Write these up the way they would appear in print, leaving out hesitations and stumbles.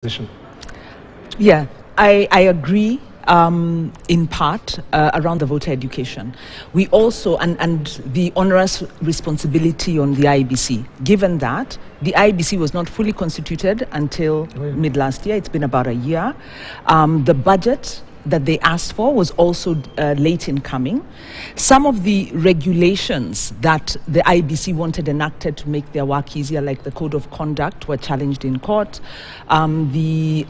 position. Yeah, I agree in part around the voter education. We also, and the onerous responsibility on the IEBC, given that the IEBC was not fully constituted until mid last year. It's been about a year. The budget that they asked for was also late in coming. Some of the regulations that the IEBC wanted enacted to make their work easier, like the code of conduct, were challenged in court. The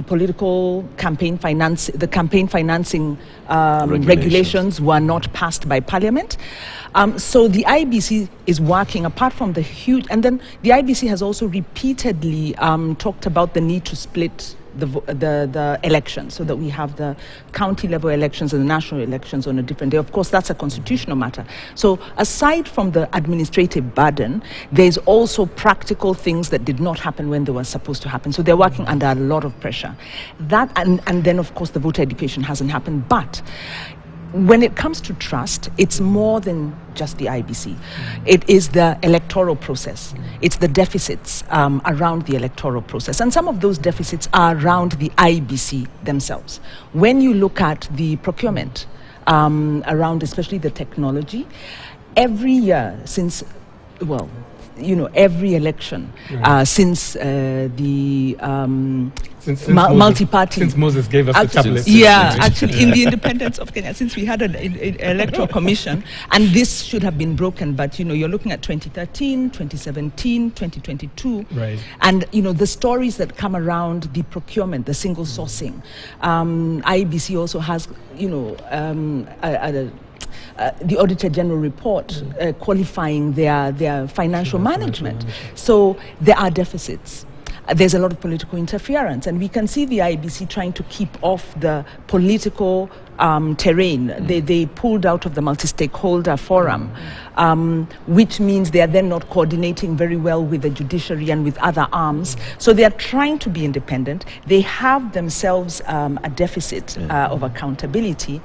political campaign finance, the campaign financing regulations were not passed by Parliament. So the IEBC is working, apart from the huge, and then the IEBC has also repeatedly talked about the need to split the elections, so that we have the county level elections and the national elections on a different day. Of course, that's a constitutional matter. So aside from the administrative burden, there's also practical things that did not happen when they were supposed to happen. So they're working under a lot of pressure. That and then, of course, the voter education hasn't happened. But when it comes to trust, it's more than just the IEBC. It is the electoral process. It's the deficits around the electoral process. And some of those deficits are around the IEBC themselves. When you look at the procurement around especially the technology, every year since, well, you know, every election since the multi-party. Since Moses gave us the tablets. Yeah, actually, in the independence of Kenya, since we had an electoral commission, and this should have been broken, but, you know, you're looking at 2013, 2017, 2022. Right. And, you know, the stories that come around the procurement, the single sourcing. IEBC also has, you know, the Auditor General report qualifying their financial management. So there are deficits. There's a lot of political interference, and we can see the IEBC trying to keep off the political terrain. They pulled out of the multi-stakeholder forum, which means they are then not coordinating very well with the judiciary and with other arms. So they are trying to be independent. They have themselves a deficit of accountability.